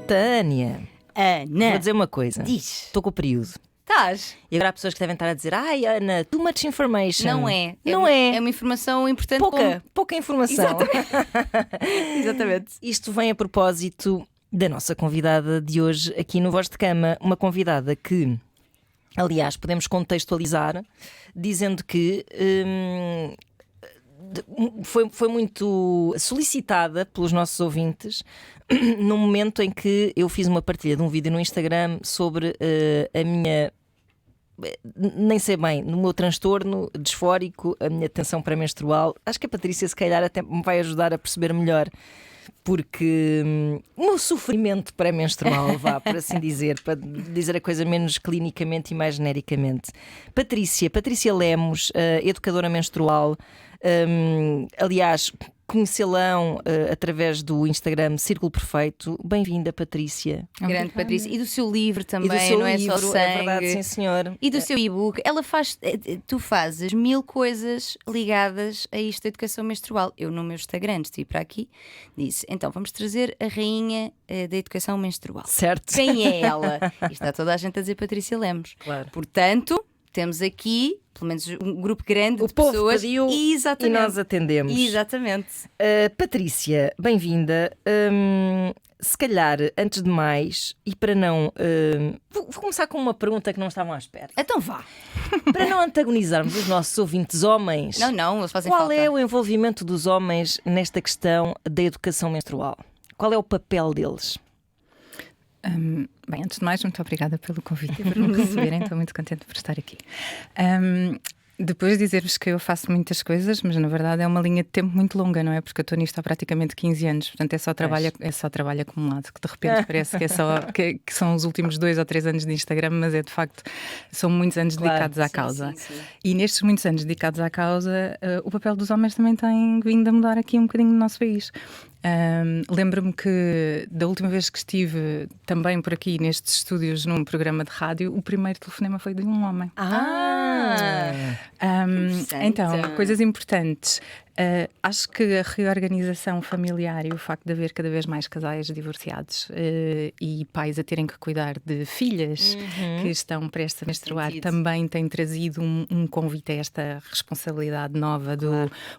Tânia, Ana, vou dizer uma coisa. diz. Estou com o período. Estás? E agora há pessoas que devem estar a dizer: ai, Ana, too much information. Não é. Não é. É uma informação importante. Pouca informação. Exatamente. Isto vem a propósito da nossa convidada de hoje aqui no Voz de Cama. Uma convidada que, aliás, podemos contextualizar dizendo que foi muito solicitada pelos nossos ouvintes no momento em que eu fiz uma partilha de um vídeo no Instagram sobre a minha, nem sei bem, no meu transtorno disfórico, a minha tensão pré-menstrual. Acho que a Patrícia se calhar até me vai ajudar a perceber melhor, porque o meu sofrimento pré-menstrual, vá, por assim dizer, para dizer a coisa menos clinicamente e mais genericamente. Patrícia Lemos, educadora menstrual, aliás, conhecê-lão através do Instagram Círculo Perfeito. Bem-vinda, Patrícia. Grande Patrícia. E do seu livro também, E do seu não é livro, só sangue. é verdade, sim senhor. E do seu e-book. Tu fazes 1000 coisas ligadas a isto da educação menstrual. Eu no meu Instagram, antes de ir para aqui, disse, então vamos trazer a rainha da educação menstrual. Certo. Quem é ela? E está toda a gente a dizer Patrícia Lemos. Claro. Portanto, temos aqui, pelo menos um grupo grande O de povo pessoas. pediu Exatamente. e nós atendemos. Exatamente. Patrícia, bem-vinda. Se calhar, antes de mais, e para não. Vou começar com uma pergunta que não estavam à espera. Então vá. Para não antagonizarmos os nossos ouvintes homens, Não, eles fazem qual falta. é o envolvimento dos homens nesta questão da educação menstrual? Qual é o papel deles? Bem, antes de mais, muito obrigada pelo convite e por me receberem. Estou muito contente por estar aqui. Depois de dizer-vos que eu faço muitas coisas, mas na verdade é uma linha de tempo muito longa, não é? Porque eu estou nisto há praticamente 15 anos, portanto é só trabalho acumulado, que de repente parece que, que são os últimos 2 ou 3 anos de Instagram, mas é de facto, são muitos anos dedicados à causa. Sim. E nestes muitos anos dedicados à causa, o papel dos homens também tem vindo a mudar aqui um bocadinho no nosso país. Lembro-me que da última vez que estive também por aqui nestes estúdios num programa de rádio, o primeiro telefonema foi de um homem. Então, coisas importantes. Acho que a reorganização familiar e o facto de haver cada vez mais casais divorciados e pais a terem que cuidar de filhas que estão prestes a menstruar também tem trazido um convite a esta responsabilidade nova do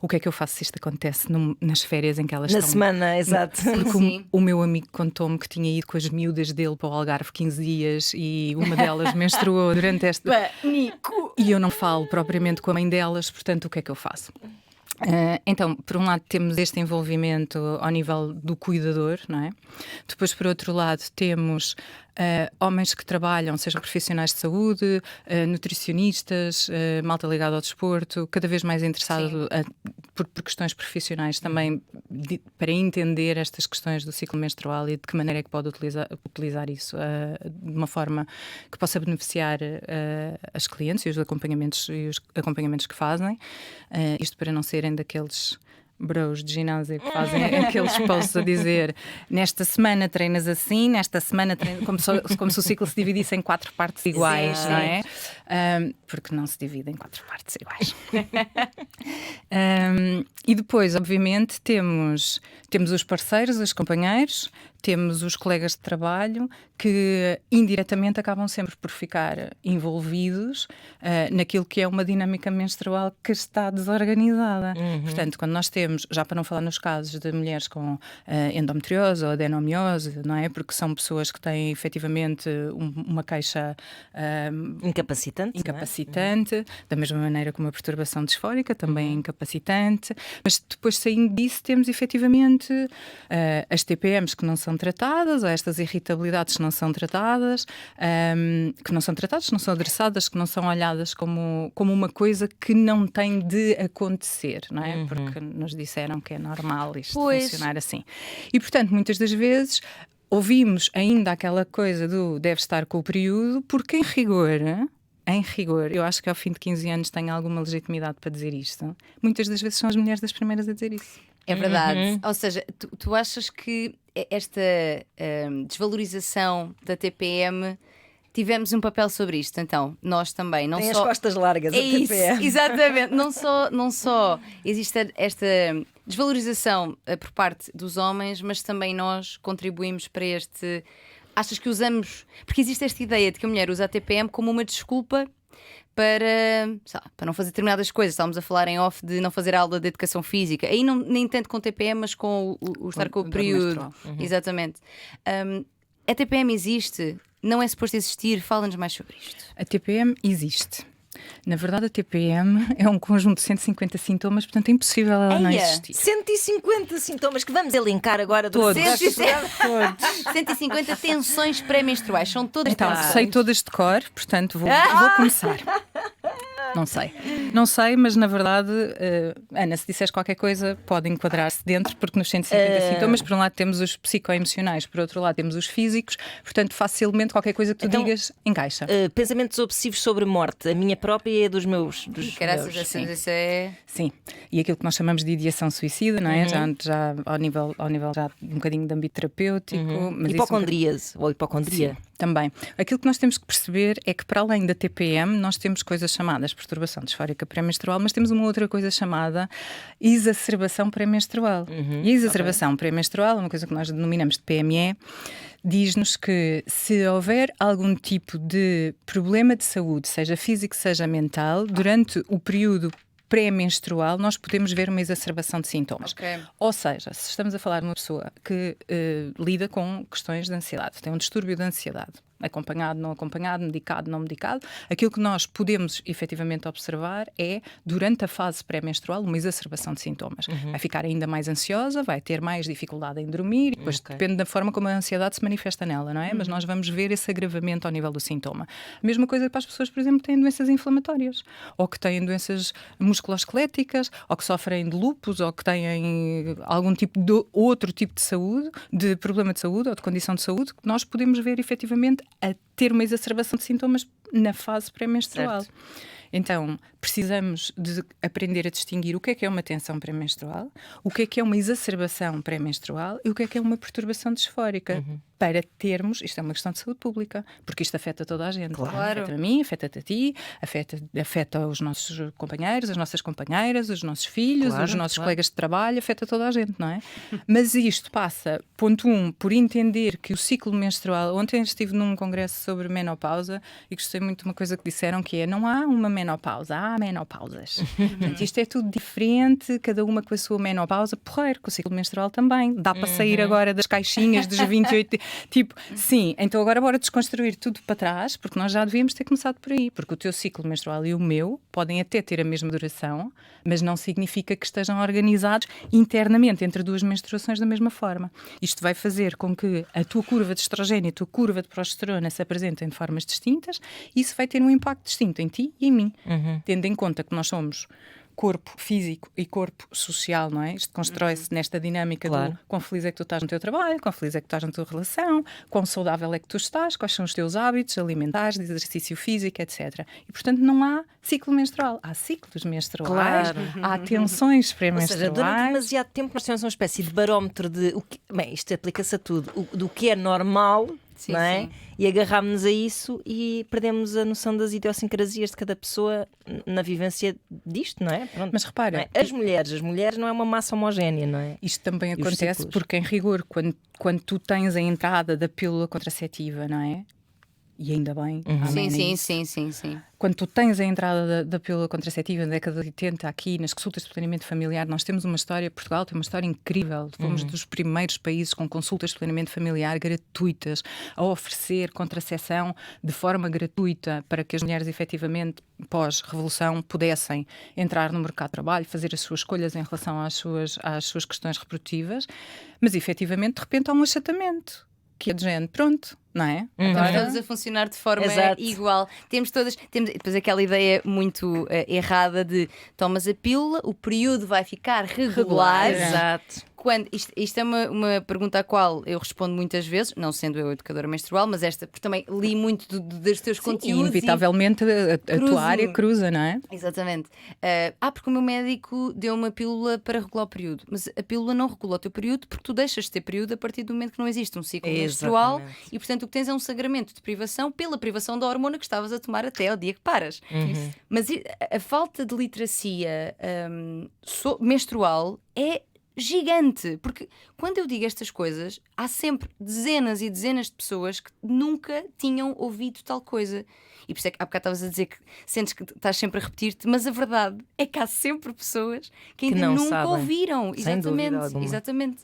o que é que eu faço se isto acontece nas férias em que elas Na estão. semana, exato. Porque o meu amigo contou-me que tinha ido com as miúdas dele para o Algarve 15 dias e uma delas menstruou durante esta. Pânico! E eu não falo propriamente com a mãe delas, portanto, o que é que eu faço? Então, por um lado temos este envolvimento ao nível do cuidador, não é? Depois, por outro lado, temos homens que trabalham, sejam profissionais de saúde, nutricionistas, malta ligada ao desporto, cada vez mais interessado por questões profissionais também para entender estas questões do ciclo menstrual e de que maneira é que pode utilizar isso de uma forma que possa beneficiar as clientes e os acompanhamentos que fazem. Isto para não serem daqueles bros de ginásio que fazem aqueles posts a dizer nesta semana treinas assim, nesta semana treinas como se o ciclo se dividisse em 4 partes iguais, não é? Porque não se divide em 4 partes iguais. E depois, obviamente, temos os parceiros, os companheiros, temos os colegas de trabalho que indiretamente acabam sempre por ficar envolvidos naquilo que é uma dinâmica menstrual que está desorganizada. Portanto, quando nós temos, já para não falar nos casos de mulheres com endometriose ou adenomiose, não é? Porque são pessoas que têm efetivamente uma queixa incapacitante, da mesma maneira como a perturbação disfórica também é incapacitante, mas depois saindo disso temos efetivamente as TPMs que não são tratadas, ou estas irritabilidades que não são tratadas, que não são adressadas, que não são olhadas como uma coisa que não tem de acontecer, não é? Porque nos disseram que é normal isto funcionar assim. E, portanto, muitas das vezes ouvimos ainda aquela coisa do deve estar com o período, porque em rigor, eu acho que ao fim de 15 anos tenho alguma legitimidade para dizer isto. Muitas das vezes são as mulheres das primeiras a dizer isso. É verdade. Ou seja, tu achas que esta desvalorização da TPM tivemos um papel sobre isto. Então, nós também, não Tem só... as costas largas, É a isso, TPM. exatamente. Não só existe esta desvalorização por parte dos homens, mas também nós contribuímos para este... Achas que usamos... Porque existe esta ideia de que a mulher usa a TPM como uma desculpa para não fazer determinadas coisas. Estávamos a falar em off de não fazer aula de educação física. Aí nem tanto com TPM, mas com o estar com o período. Exatamente. A TPM existe? Não é suposto existir? Fala-nos mais sobre isto. A TPM existe. Na verdade, a TPM é um conjunto de 150 sintomas, portanto é impossível ela não existir. 150 sintomas que vamos elencar agora do Todos. 150 tensões pré-menstruais. São todas Então, tensões. sei todas de cor, portanto vou começar. Não sei, mas na verdade, Ana, se disseres qualquer coisa, pode enquadrar-se dentro, porque nos 150 sintomas, por um lado temos os psicoemocionais, por outro lado temos os físicos, portanto facilmente qualquer coisa que tu digas encaixa. Pensamentos obsessivos sobre morte, a minha própria e a dos meus. Graças a Deus, isso é... Sim, e aquilo que nós chamamos de ideação suicida, não é? Já ao nível já um bocadinho de âmbito terapêutico. Mas Hipocondríase ou hipocondria. Sim, também. Aquilo que nós temos que perceber é que para além da TPM nós temos coisas chamadas perturbação disfórica pré-menstrual, mas temos uma outra coisa chamada exacerbação pré-menstrual. E a exacerbação pré-menstrual, uma coisa que nós denominamos de PME, diz-nos que se houver algum tipo de problema de saúde, seja físico, seja mental, durante o período pré-menstrual, nós podemos ver uma exacerbação de sintomas. Okay. Ou seja, se estamos a falar de uma pessoa que lida com questões de ansiedade, tem um distúrbio de ansiedade, acompanhado, não acompanhado, medicado, não medicado, aquilo que nós podemos efetivamente observar é, durante a fase pré-menstrual, uma exacerbação de sintomas. Vai ficar ainda mais ansiosa, vai ter mais dificuldade em dormir, e depois depende da forma como a ansiedade se manifesta nela, não é? Mas nós vamos ver esse agravamento ao nível do sintoma. A mesma coisa para as pessoas, por exemplo, que têm doenças inflamatórias, ou que têm doenças musculoesqueléticas, ou que sofrem de lúpus, ou que têm algum tipo de outro tipo de saúde, de problema de saúde ou de condição de saúde, que nós podemos ver efetivamente a ter uma exacerbação de sintomas na fase pré-menstrual. Certo. Então, precisamos de aprender a distinguir o que é uma tensão pré-menstrual, o que é uma exacerbação pré-menstrual e o que é uma perturbação disfórica, para termos, isto é uma questão de saúde pública, porque isto afeta toda a gente. Claro. Afeta a mim, afeta-te a ti, afeta os nossos companheiros, as nossas companheiras, os nossos filhos, os nossos colegas de trabalho, afeta toda a gente, não é? Mas isto passa, ponto 1, por entender que o ciclo menstrual... Ontem estive num congresso sobre menopausa e gostei muito de uma coisa que disseram, que é: não há uma menopausa, há menopausas. Portanto, isto é tudo diferente, cada uma com a sua menopausa. Porreiro, com o ciclo menstrual também. Dá para sair agora das caixinhas dos 28... Tipo, sim, então agora bora desconstruir tudo para trás, porque nós já devíamos ter começado por aí, porque o teu ciclo menstrual e o meu podem até ter a mesma duração, mas não significa que estejam organizados internamente entre duas menstruações da mesma forma. Isto vai fazer com que a tua curva de estrogênio e a tua curva de progesterona se apresentem de formas distintas, e isso vai ter um impacto distinto em ti e em mim, tendo em conta que nós somos corpo físico e corpo social, não é? Isto constrói-se nesta dinâmica do quão feliz é que tu estás no teu trabalho, quão feliz é que tu estás na tua relação, quão saudável é que tu estás, quais são os teus hábitos alimentares, de exercício físico, etc. E, portanto, não há ciclo menstrual. Há ciclos menstruais, há tensões pré-menstruais. Ou seja, durante demasiado tempo nós temos uma espécie de barómetro de... isto aplica-se a tudo. Do que é normal... Sim, não é? sim. E agarrámos-nos a isso e perdemos a noção das idiosincrasias de cada pessoa na vivência disto, não é? Pronto. Mas repara, Não é? As mulheres não é uma massa homogénea, não é? isto também os acontece ciclos. porque, em rigor, quando tu tens a entrada da pílula contraceptiva, não é? E ainda bem, amém Sim. Quando tu tens a entrada da pílula contraceptiva na década de 80, aqui nas consultas de planeamento familiar, nós temos uma história, Portugal tem uma história incrível. Fomos dos primeiros países com consultas de planeamento familiar gratuitas, a oferecer contracepção de forma gratuita para que as mulheres, efetivamente, pós-revolução, pudessem entrar no mercado de trabalho, fazer as suas escolhas em relação às suas questões reprodutivas. Mas, efetivamente, de repente há um achatamento, que é de género, pronto, não é? Estamos todos a funcionar de forma igual. Temos depois aquela ideia muito errada de tomas a pílula, o período vai ficar regular. Exato. isto é uma pergunta à qual eu respondo muitas vezes, não sendo eu educadora menstrual, mas esta, porque também li muito dos teus E conteúdos. inevitavelmente a tua área cruza, não é? Exatamente. Porque o meu médico deu uma pílula para regular o período, mas a pílula não regula o teu período porque tu deixas de ter período a partir do momento que não existe um ciclo menstrual e, portanto, o que tens é um sangramento de privação pela privação da hormona que estavas a tomar até ao dia que paras. Mas a falta de literacia menstrual é gigante, porque quando eu digo estas coisas, há sempre dezenas e dezenas de pessoas que nunca tinham ouvido tal coisa. E por isso é que há bocado estavas a dizer que sentes que estás sempre a repetir-te, mas a verdade é que há sempre pessoas que ainda nunca sabem. Ouviram. Sem dúvida alguma. Exatamente.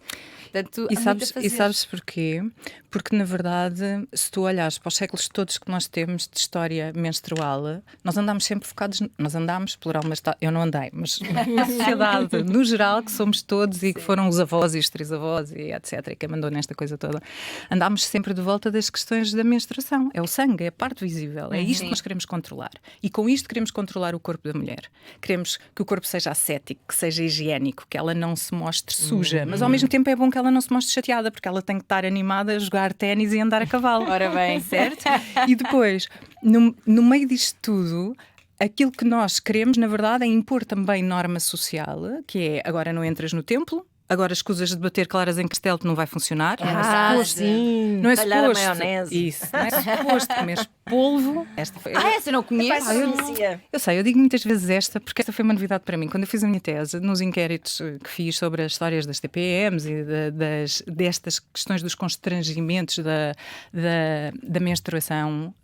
Portanto, E sabes porquê? Porque, na verdade, se tu olhares para os séculos todos que nós temos de história menstrual, nós andámos sempre focados. Nós andámos, plural, mas eu não andei, mas a sociedade, no geral, que somos todos e que foram os avós e os trisavós e etc., e quem mandou nesta coisa toda, andámos sempre de volta das questões da menstruação. É o sangue, é a parte visível, é isto que nós queremos controlar. E com isto queremos controlar o corpo da mulher. Queremos que o corpo seja ascético, que seja higiênico, que ela não se mostre suja, mas ao mesmo tempo é bom que ela não se mostre chateada, porque ela tem que estar animada a jogar ténis e andar a cavalo. Ora bem, certo? E depois, no meio disto tudo, aquilo que nós queremos, na verdade, é impor também norma social, que é agora não entras no templo. Agora escusas de bater claras em castelo que não vai funcionar. Sim. Não é Talhar a suposto. maionese. Isso. Não é suposto comer polvo. Esta foi. essa eu não conheço. Eu sei, eu digo muitas vezes esta porque esta foi uma novidade para mim. Quando eu fiz a minha tese, nos inquéritos que fiz sobre as histórias das TPMs e destas questões dos constrangimentos da menstruação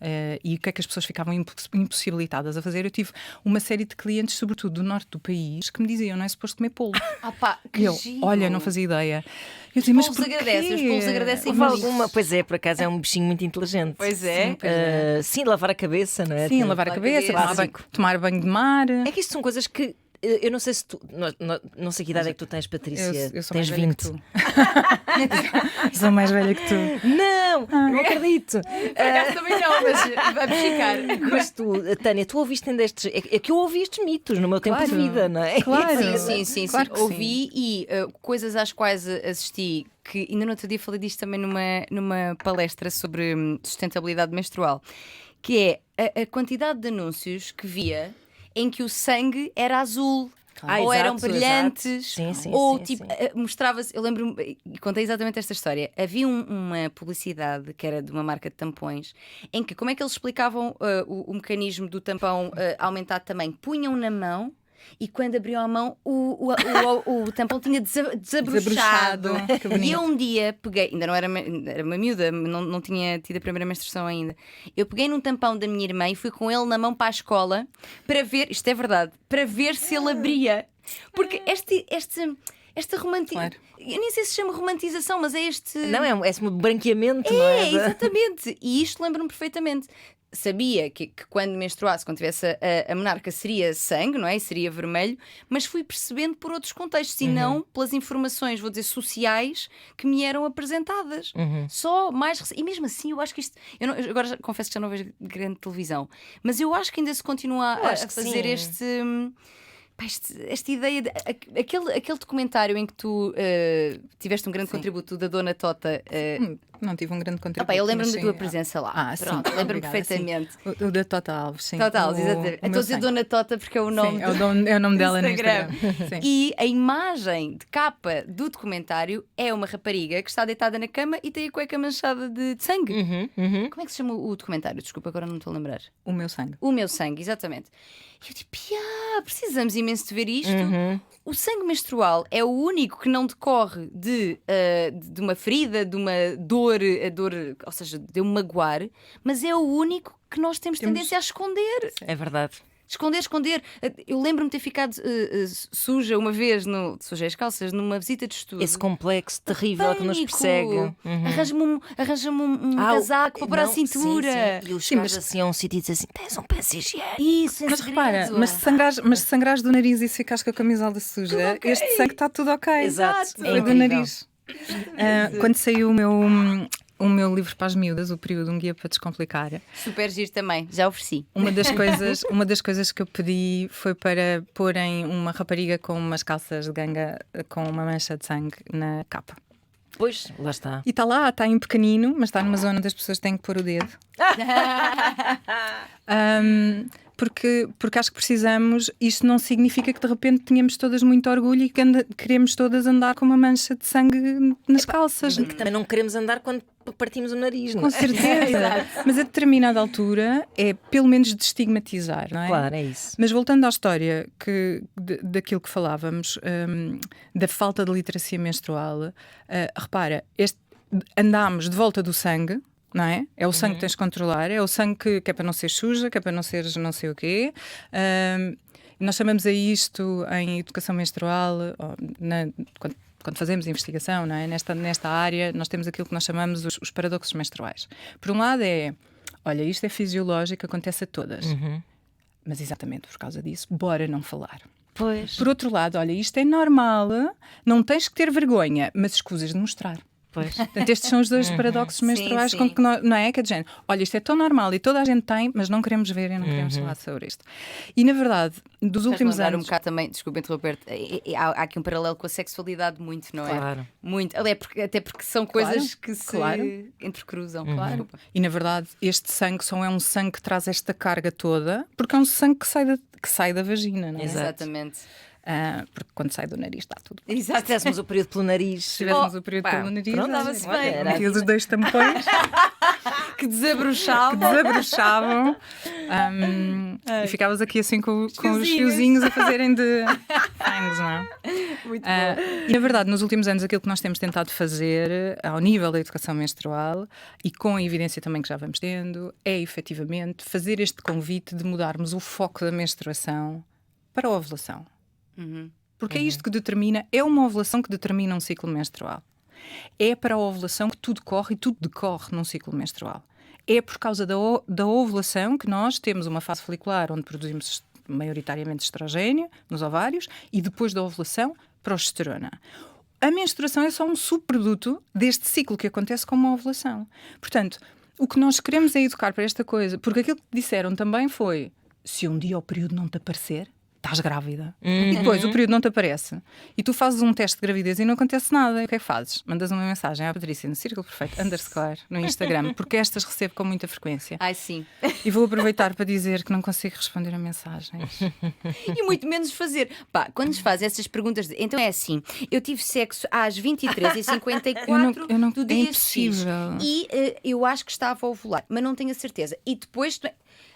e o que é que as pessoas ficavam impossibilitadas a fazer, eu tive uma série de clientes, sobretudo do norte do país, que me diziam: não é suposto comer polvo. Que eu, giro. olha, não fazia ideia. Eu dizia, mas Os polvos agradecem, os polvos agradecem Houve muito. alguma? Pois é, por acaso é um bichinho muito inteligente. Pois é. Sim, lavar a cabeça, não é? Sim, lavar a cabeça, tomar banho de mar. É que isto são coisas que eu não sei se tu. Não sei que idade é que tu tens, Patrícia. Eu sou tens mais velha 20. que tu. Sou mais velha que tu. Não acredito. Também não, mas vamos ficar. Mas tu, Tânia, tu ouviste ainda estes. É que eu ouvi estes mitos no meu tempo de vida, não é? Claro. Sim. Claro que Ouvi e coisas às quais assisti, que ainda no outro dia falei disto também numa palestra sobre sustentabilidade menstrual, que é a quantidade de anúncios que via em que o sangue era azul. Ou eram brilhantes, sim, ou tipo, mostrava-se. Eu lembro-me, e contei exatamente esta história. Havia uma publicidade que era de uma marca de tampões, em que, como é que eles explicavam o mecanismo do tampão aumentar de tamanho? Punham na mão. E quando abriu a mão, o tampão tinha desabrochado. E eu um dia peguei, ainda não era uma miúda, não tinha tido a primeira menstruação ainda. Eu peguei num tampão da minha irmã e fui com ele na mão para a escola para ver, isto é verdade, para ver se ele abria. Porque esta romantização. Claro. Eu nem sei se chama romantização, mas é este. Não, é um branqueamento, não é? Exatamente. E isto lembro-me perfeitamente. Sabia que quando menstruasse, quando tivesse a menarca, seria sangue, não é? E seria vermelho, mas fui percebendo por outros contextos e não pelas informações, vou dizer, sociais que me eram apresentadas. Só mais. E mesmo assim, eu acho que isto. Agora confesso que já não vejo grande televisão, mas eu acho que ainda se continua a fazer esta ideia de aquele documentário em que tu tiveste um grande contributo da Dona Tota. Não tive um grande contributo. Eu lembro-me da tua presença lá. Pronto, lembro-me perfeitamente. O da Tota Alves, sim. Tota Alves, exatamente. Estou a dizer Dona Tota porque é o nome. Sim, é o nome dela no Instagram. E a imagem de capa do documentário é uma rapariga que está deitada na cama e tem a cueca manchada de sangue. Como é que se chama o documentário? Desculpa, agora não estou a lembrar. O Meu Sangue. O Meu Sangue, exatamente. E eu tipo, precisamos imenso de ver isto. O sangue menstrual é o único que não decorre de uma ferida, de uma dor, ou seja, de um magoar, mas é o único que nós temos tendência a esconder. É verdade. Esconder. Eu lembro-me de ter ficado suja uma vez, sujei as calças, numa visita de estudo. Esse complexo terrível que nos persegue. Arranja-me um casaco para pôr à cintura. Sim. E os caras assim a um sítio e dizem assim: tens um pedaço higiênico. Isso, mas repara, mas se sangrares do nariz e se ficares com a camisola suja, este sangue está tudo ok. Exato. Foi do nariz. Quando saiu o meu. o meu livro para as miúdas, O Período, um guia para descomplicar. Super giro também, já ofereci. Uma das coisas que eu pedi foi para porem uma rapariga com umas calças de ganga com uma mancha de sangue na capa. Pois, lá está. E está em pequenino, mas está numa zona onde as pessoas têm que pôr o dedo. Porque acho que precisamos. Isto não significa que de repente tenhamos todas muito orgulho e que queremos todas andar com uma mancha de sangue nas calças. Que também não queremos andar quando partimos o nariz, não Com é? certeza. Mas a determinada altura é pelo menos de estigmatizar, não é? Claro, é isso. Mas voltando à história daquilo que falávamos, da falta de literacia menstrual, repara, andámos de volta do sangue. Não é? É o sangue que tens de controlar, é o sangue que é para não ser suja, que é para não ser não sei o quê. Nós chamamos a isto em educação menstrual, quando fazemos investigação, não é? Nesta área, nós temos aquilo que nós chamamos os paradoxos menstruais. Por um lado olha, isto é fisiológico, acontece a todas. Mas exatamente por causa disso, bora não falar. Pois. Por outro lado, olha, isto é normal, não tens que ter vergonha, mas escusas de mostrar. Pois. Portanto, estes são os dois paradoxos menstruais sim. com que não é? Que é de género. Olha, isto é tão normal e toda a gente tem, mas não queremos ver e não queremos falar sobre isto. E na verdade, dos últimos anos. Um bocado também, desculpa interromper, há aqui um paralelo com a sexualidade, muito, não é? Claro. Muito. Até porque são coisas que se entrecruzam. Claro. Desculpa. E na verdade, este sangue só é um sangue que traz esta carga toda, porque é um sangue que sai da vagina, não é? Exatamente. Porque quando sai do nariz está tudo. Se tivéssemos o período pelo nariz. Se tivéssemos o período pelo nariz, pronto, dava-se olha, bem. era metia os dois tampões Que desabrochavam. desabrochavam e ficavas aqui assim com os fiozinhos a fazerem de fangos, não é? Muito E na verdade, nos últimos anos, aquilo que nós temos tentado fazer ao nível da educação menstrual e com a evidência também que já vamos tendo, é efetivamente fazer este convite de mudarmos o foco da menstruação para a ovulação. Porque é isto que determina, é uma ovulação que determina um ciclo menstrual. É para a ovulação que tudo corre e tudo decorre num ciclo menstrual. É por causa da ovulação que nós temos uma fase folicular onde produzimos maioritariamente estrogênio nos ovários e depois da ovulação, progesterona. A menstruação é só um subproduto deste ciclo que acontece com uma ovulação. Portanto, o que nós queremos é educar para esta coisa, porque aquilo que disseram também foi: se um dia o período não te aparecer, estás grávida. E depois o período não te aparece e tu fazes um teste de gravidez e não acontece nada. E o que é que fazes? Mandas uma mensagem à Patrícia no Círculo Perfeito _ no Instagram, porque estas recebo com muita frequência. Ai, sim. E vou aproveitar para dizer que não consigo responder a mensagens. E muito menos fazer. Pá, quando nos fazem essas perguntas, então é assim: eu tive sexo às 23h54 Eu não- do é dia X impossível. e eu acho que estava a ovular, mas não tenho a certeza. E depois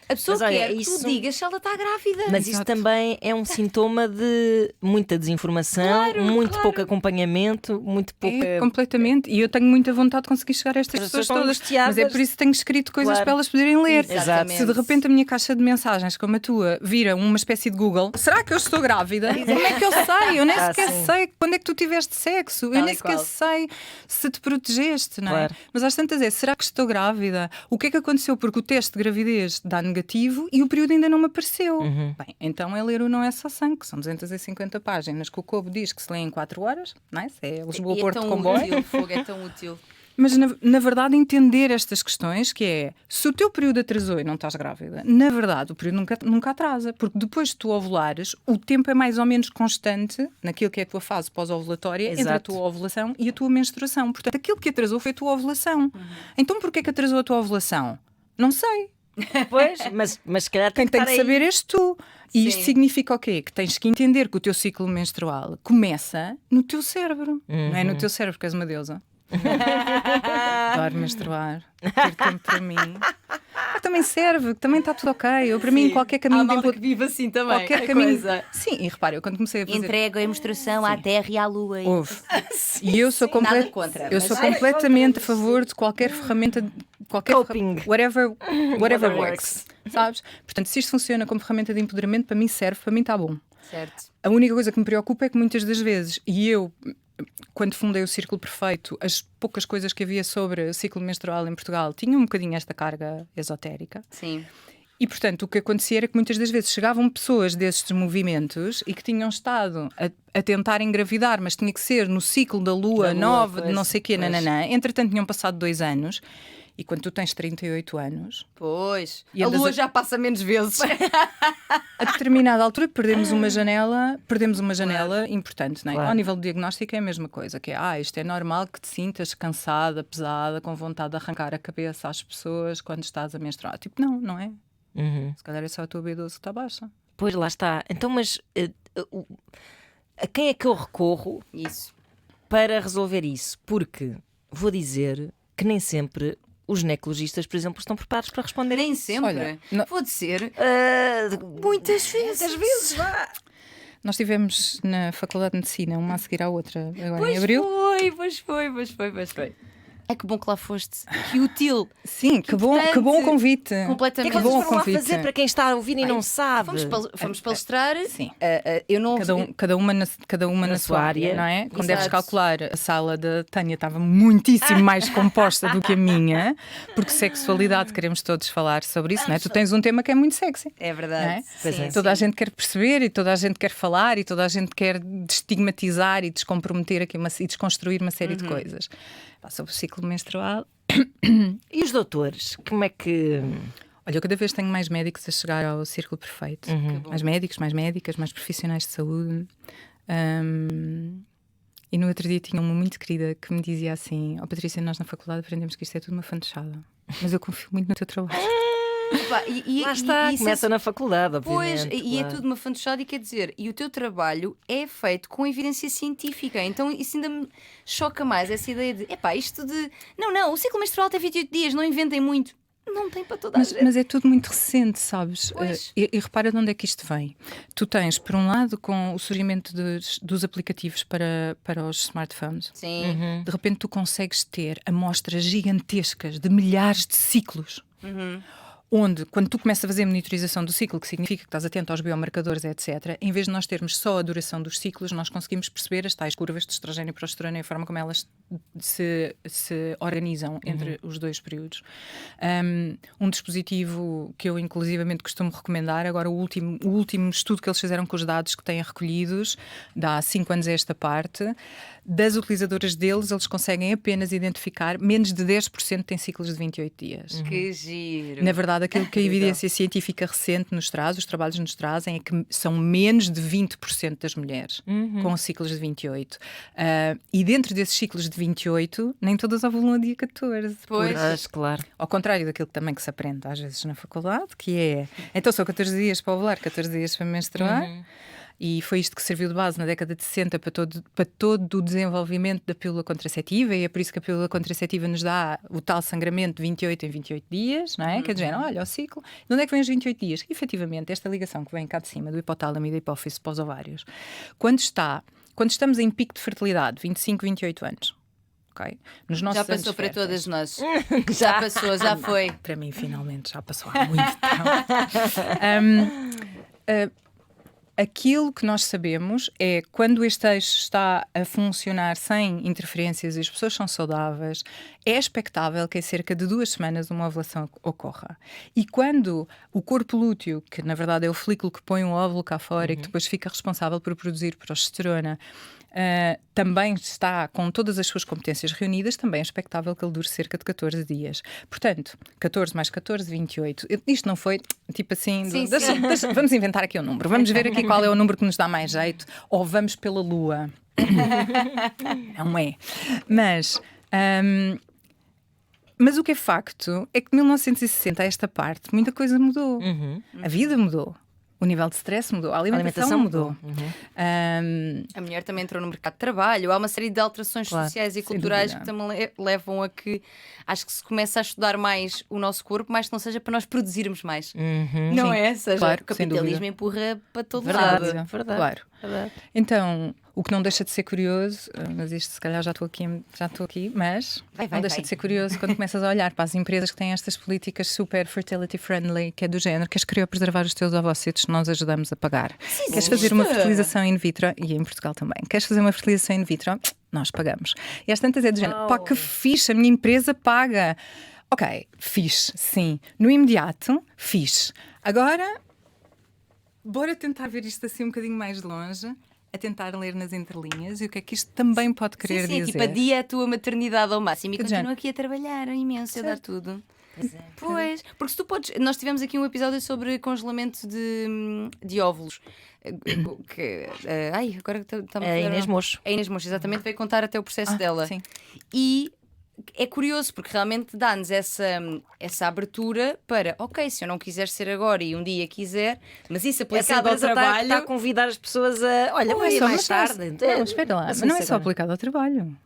a pessoa Mas olha, quer que isso- tu digas se ela está grávida. Mas isso Exato. também é um sintoma de muita desinformação, muito pouco acompanhamento, muito pouca. É, completamente. E eu tenho muita vontade de conseguir chegar a estas As pessoas pessoas estão todas. angustiadas. Mas é por isso que tenho escrito coisas Claro. para elas poderem ler. Exatamente. Se de repente a minha caixa de mensagens, como a tua, vira uma espécie de Google, será que eu estou grávida? Como é que eu sei? Eu nem sequer sim. sei quando é que tu tiveste sexo. Eu Tal nem e sequer qual. sei se te protegeste, não é? Claro. Mas às tantas será que estou grávida? O que é que aconteceu? Porque o teste de gravidez dá negativo e o período ainda não me apareceu. Bem, então é ler o Não é Só Sangue, que são 250 páginas, que o Cobo diz que se lê em 4 horas, não é? É Lisboa-Porto tão comboio. útil, fogo, é tão útil. Mas na verdade entender estas questões, que é, se o teu período atrasou e não estás grávida, na verdade o período nunca atrasa, porque depois de tu ovulares, o tempo é mais ou menos constante naquilo que é a tua fase pós-ovulatória, entre a Exato. tua ovulação e a tua menstruação. Portanto, aquilo que atrasou foi a tua ovulação. Então porquê é que atrasou a tua ovulação? Não sei. Pois, mas se calhar Quem tem estar que saber és tu. E isto Sim. significa o quê? Que tens que entender que o teu ciclo menstrual começa no teu cérebro. Não é no teu cérebro, porque és uma deusa. Adoro menstruar, ter tempo para mim. Também serve, também está tudo ok. Eu, para mim, qualquer caminho de que vive assim também. qualquer caminho. Sim, e repara, eu quando comecei a fazer. Entrego a menstruação à terra e à lua. Houve. E eu sou Nada contra, eu mas- sou completamente a favor de qualquer ferramenta, qualquer Coping. whatever Whatever works. Sabes? Portanto, se isto funciona como ferramenta de empoderamento, para mim serve, para mim está bom. Certo. A única coisa que me preocupa é que muitas das vezes, e eu, quando fundei o Círculo Perfeito, as poucas coisas que havia sobre o ciclo menstrual em Portugal tinham um bocadinho esta carga esotérica. Sim. E, portanto, o que acontecia era que muitas das vezes chegavam pessoas desses movimentos e que tinham estado a tentar engravidar, mas tinha que ser no ciclo da lua nova, de não sei o quê, nananã. Entretanto, tinham passado 2 anos. E quando tu tens 38 anos... Pois, e a lua já passa menos vezes. A determinada altura perdemos uma janela importante, não é? Claro. Ao nível do diagnóstico é a mesma coisa, que é, isto é normal que te sintas cansada, pesada, com vontade de arrancar a cabeça às pessoas quando estás a menstruar. Tipo, não é? Se calhar é só a tua B12 que está baixa. Pois, lá está. Então, mas a quem é que eu recorro Isso. para resolver isso? Porque vou dizer que nem sempre os ginecologistas, por exemplo, estão preparados para responder. Nem sempre. Olha, não- Vou dizer, Muitas vezes, vá. Nós tivemos na Faculdade de Medicina uma a seguir à outra, agora pois em abril. pois foi. É que bom que lá foste. Que útil. Sim, que bom o convite. O que é Completamente. que vocês bom foram lá convite. fazer para quem está a ouvir e não sabe? Fomos palestrar. Sim. Eu não Cada uma na sua área, não é? Quando deves Exato. calcular, a sala da Tânia estava muitíssimo mais composta do que a minha, porque sexualidade, queremos todos falar sobre isso, não é? Tu tens um tema que é muito sexy. É Não é? verdade. Pois é. Toda a gente quer perceber e toda a gente quer falar e toda a gente quer destigmatizar e descomprometer aqui e desconstruir uma série de coisas. Pá, sobre o ciclo menstrual. E os doutores? Como é que. Olha, eu cada vez tenho mais médicos a chegar ao círculo perfeito. Mais médicos, mais médicas, mais profissionais de saúde. E no outro dia tinha uma muito querida que me dizia assim: Patrícia, nós na faculdade aprendemos que isto é tudo uma fantochada, mas eu confio muito no teu trabalho. Opa, Lá está, começa na faculdade, Pois, obviamente. e é claro. tudo uma fantochada, e quer dizer, e o teu trabalho é feito com evidência científica, então isso ainda me choca mais, essa ideia de, isto de, não, o ciclo menstrual tem 28 dias, não inventem muito. Não tem para toda a gente. Mas é tudo muito recente, sabes? Pois. E repara de onde é que isto vem. Tu tens, por um lado, com o surgimento dos aplicativos para os smartphones, Sim. de repente tu consegues ter amostras gigantescas de milhares de ciclos. Onde, quando tu começas a fazer monitorização do ciclo, que significa que estás atento aos biomarcadores, etc., em vez de nós termos só a duração dos ciclos, nós conseguimos perceber as tais curvas de estrogênio e progesterona e a forma como elas se organizam entre os dois períodos. Um dispositivo que eu inclusivamente costumo recomendar, agora o último estudo que eles fizeram com os dados que têm recolhidos, dá 5 anos a esta parte, das utilizadoras deles, eles conseguem apenas identificar menos de 10% têm ciclos de 28 dias. Que giro. Na verdade, aquilo que a evidência científica recente nos traz, os trabalhos nos trazem, é que são menos de 20% das mulheres com ciclos de 28. E dentro desses ciclos de 28, nem todas ovulam a dia 14. Pois. Mas, claro. Ao contrário daquilo que também que se aprende às vezes na faculdade, que é, então são 14 dias para ovular, 14 dias para menstruar. E foi isto que serviu de base na década de 60 para todo o desenvolvimento da pílula contraceptiva, e é por isso que a pílula contraceptiva nos dá o tal sangramento de 28 em 28 dias, não é? Quer dizer, olha, o ciclo. De onde é que vem os 28 dias? E, efetivamente, esta ligação que vem cá de cima, do hipotálamo e da hipófise para os ovários, quando estamos em pico de fertilidade, 25, 28 anos, ok? Nos nossos Já passou anos para férteis. todas nós. Já passou, já foi. Para mim, finalmente, já passou há muito tempo. Aquilo que nós sabemos é quando este eixo está a funcionar sem interferências e as pessoas são saudáveis, é expectável que em cerca de 2 semanas uma ovulação ocorra. E quando o corpo lúteo, que na verdade é o folículo que põe um óvulo cá fora e que depois fica responsável por produzir progesterona, também está com todas as suas competências reunidas, também é expectável que ele dure cerca de 14 dias. Portanto, 14 mais 14, 28. Isto não foi tipo assim, Sim, vamos inventar aqui um número, vamos ver aqui qual é o número que nos dá mais jeito, ou vamos pela lua. Não é. Mas o que é facto é que de 1960 a esta parte muita coisa mudou. A vida mudou. O nível de stress mudou, a alimentação mudou. A mulher também entrou no mercado de trabalho. Há uma série de alterações Claro, sociais e sem culturais dúvida. que também levam a que acho que se começa a estudar mais o nosso corpo, mais que não seja para nós produzirmos mais. Não é? Seja, claro, o sem capitalismo dúvida. empurra para todo Verdade. lado. Verdade. Claro. Verdade. Então, o que não deixa de ser curioso, mas isto se calhar já estou aqui, mas Vai, não deixa vai. de ser curioso quando começas a olhar para as empresas que têm estas políticas super fertility friendly, que é do género, queres preservar os teus ovócitos, nós ajudamos a pagar. Queres fazer uma fertilização in vitro, e em Portugal também, queres fazer uma fertilização in vitro, nós pagamos. E às tantas é do género, pá, que fixe, a minha empresa paga. Ok, fixe, sim. No imediato, fixe. Agora, bora tentar ver isto assim um bocadinho mais de longe, a tentar ler nas entrelinhas e o que é que isto também pode querer sim, dizer. tipo, adia a tua maternidade ao máximo e Que continuo género. aqui a trabalhar imenso, a dar tudo. Pois é. Pois, porque se tu podes. Nós tivemos aqui um episódio sobre congelamento de óvulos. Ai, agora está-me A Inês Mocho. A Inês Mocho, exatamente, veio contar até o processo dela. Sim. E é curioso porque realmente dá-nos essa abertura para, ok, se eu não quiser ser agora e um dia quiser, mas isso Essa aplicado ao empresa trabalho. está a convidar as pessoas a. Olha, Não é vai só, mais mas não é- tarde. Não, espera lá, mas não é só aplicado ao trabalho.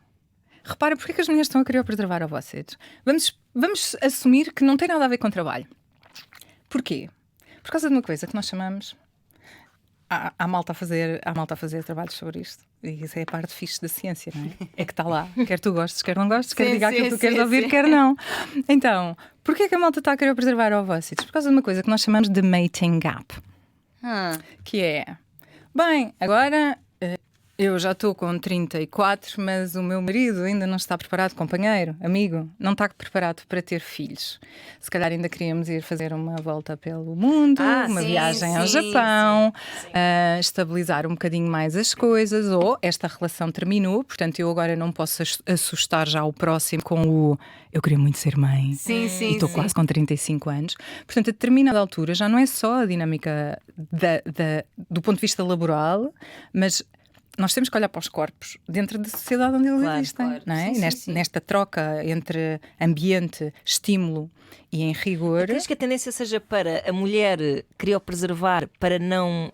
Repara, porque é que as mulheres estão a querer preservar a vocês? Vamos assumir que não tem nada a ver com trabalho. Porquê? Por causa de uma coisa que nós chamamos. Há malta a fazer trabalhos sobre isto. E isso é a parte fixe da ciência, não é? É que está lá. Quer tu gostes, quer não gostes, quer diga aquilo que tu queres ouvir, quer não. Então, porquê que a malta está a querer preservar ovócitos? Por causa de uma coisa que nós chamamos de mating gap. Que é, bem, agora eu já estou com 34, mas o meu marido ainda não está preparado, companheiro, amigo, não está preparado para ter filhos. Se calhar ainda queríamos ir fazer uma volta pelo mundo, uma sim, viagem ao sim, Japão, estabilizar um bocadinho mais as coisas, ou esta relação terminou, portanto eu agora não posso assustar já o próximo com o eu queria muito ser mãe Sim, sim, e estou sim. quase com 35 anos. Portanto, a determinada altura já não é só a dinâmica do ponto de vista laboral, mas nós temos que olhar para os corpos dentro da sociedade onde eles Claro, existem, claro. não é? Sim, E sim. nesta troca entre ambiente, estímulo e em rigor. Crees que a tendência seja para a mulher criopreservar para não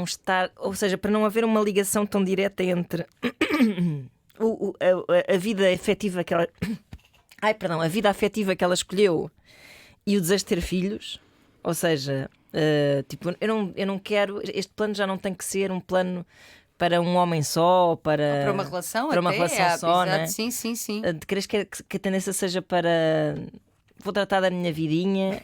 estar, ou seja, para não haver uma ligação tão direta entre a vida afetiva que ela a vida afetiva que ela escolheu e o desejo de ter filhos? Ou seja, tipo, eu não quero, este plano já não tem que ser um plano para um homem só, para Para uma relação, para uma até, relação só, exato, né? sim, sim, sim. Crees que a tendência seja para vou tratar da minha vidinha,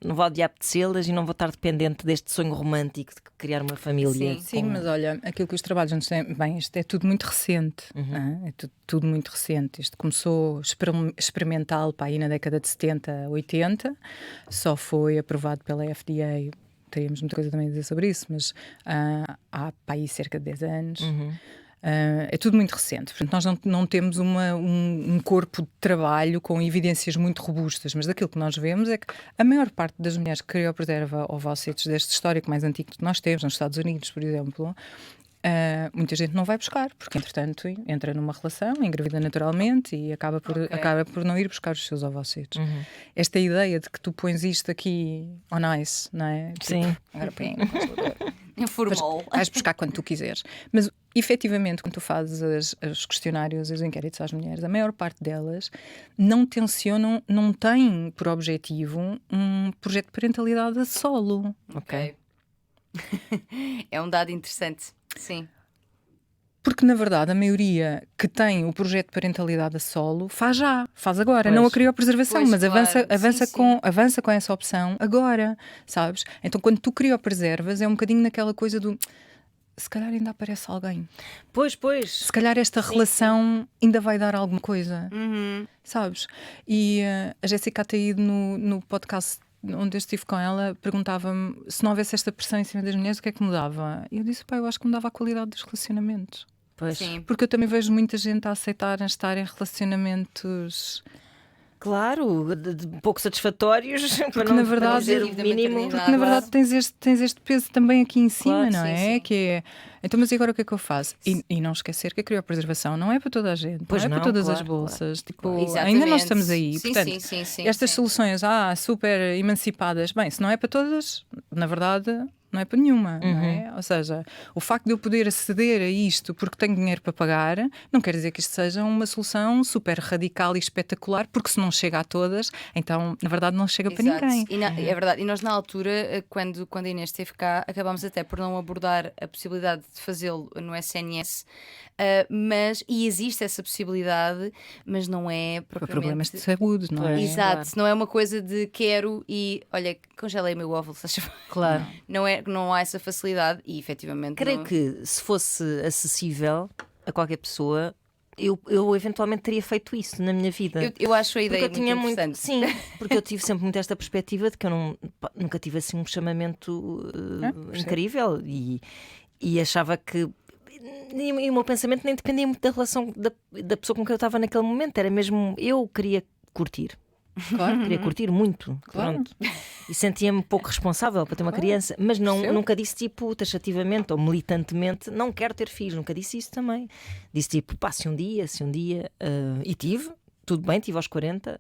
não vou de apetecê-las e não vou estar dependente deste sonho romântico de criar uma família. Sim, mas olha, aquilo que os trabalhos nos têm. Bem, isto é tudo muito recente. É tudo muito recente. Isto começou experimental para aí na década de 70, 80, só foi aprovado pela FDA. Teríamos muita coisa também a dizer sobre isso, mas há para aí cerca de 10 anos. É tudo muito recente, portanto nós não temos um corpo de trabalho com evidências muito robustas, mas daquilo que nós vemos é que a maior parte das mulheres que criopreserva ovócitos deste histórico mais antigo que nós temos, nos Estados Unidos, por exemplo, muita gente não vai buscar, porque entretanto entra numa relação, engravida naturalmente e acaba por não ir buscar os seus ovócitos. Esta ideia de que tu pões isto aqui on ice, não é? Sim. Tipo, agora põe no congelador. Informal. Vais buscar quando tu quiseres. Mas, efetivamente, quando tu fazes os questionários, os inquéritos às mulheres, a maior parte delas não tencionam, não têm por objetivo um projeto de parentalidade a solo. Ok. É um dado interessante. Sim. Porque, na verdade, a maioria que tem o projeto de parentalidade a solo faz agora, Pois. não a criopreservação, Pois, mas claro. avança com essa opção agora, sabes? Então, quando tu criopreservas, é um bocadinho naquela coisa do se calhar ainda aparece alguém. Pois. Se calhar esta relação ainda vai dar alguma coisa, sabes? E a Jéssica Ataíde no podcast onde eu estive com ela perguntava-me se não houvesse esta pressão em cima das mulheres, o que é que mudava? E eu disse, pá, eu acho que mudava a qualidade dos relacionamentos. Pois. Sim. Porque eu também vejo muita gente a aceitar estar em relacionamentos. Claro, de pouco satisfatórios, para na não verdade- dizer o Da mínimo. maternidade. Porque na verdade tens este peso também aqui em cima, Claro, não sim, é? sim. Que é. Então, mas e agora o que é que eu faço? E não esquecer que a criopreservação não é para toda a gente, Pois não é não, para todas as claro, bolsas. Tipo, Exatamente. ainda nós estamos aí. Sim, Portanto, sim, estas sim. soluções, super emancipadas, bem, se não é para todas, na verdade. Não é para nenhuma, não é? Ou seja, o facto de eu poder aceder a isto porque tenho dinheiro para pagar, não quer dizer que isto seja uma solução super radical e espetacular, porque se não chega a todas, então, na verdade, não chega para Exato. ninguém. É verdade. E nós, na altura, quando a Inês esteve cá, acabámos até por não abordar a possibilidade de fazê-lo no SNS. E existe essa possibilidade, mas não é Para propriamente... problemas de saúde, não é? Pois. Exato, Claro. não é uma coisa de quero e olha, congelei o meu óvulo, se achas bem. Claro. Não há essa facilidade e efetivamente Creio não... que se fosse acessível a qualquer pessoa, eu eventualmente teria feito isso na minha vida. Eu acho a ideia Porque eu tinha muito interessante. sim, porque eu tive sempre muito esta perspectiva de que eu nunca tive assim um chamamento incrível e achava que. E o meu pensamento nem dependia muito da relação da pessoa com quem eu estava naquele momento, era mesmo eu queria curtir. Claro. Queria curtir muito, Claro. pronto. E sentia-me pouco responsável para ter uma criança, mas nunca disse tipo taxativamente ou militantemente não quero ter filhos, nunca disse isso também. Disse tipo, pá, se um dia, e tive, tudo bem, tive aos 40,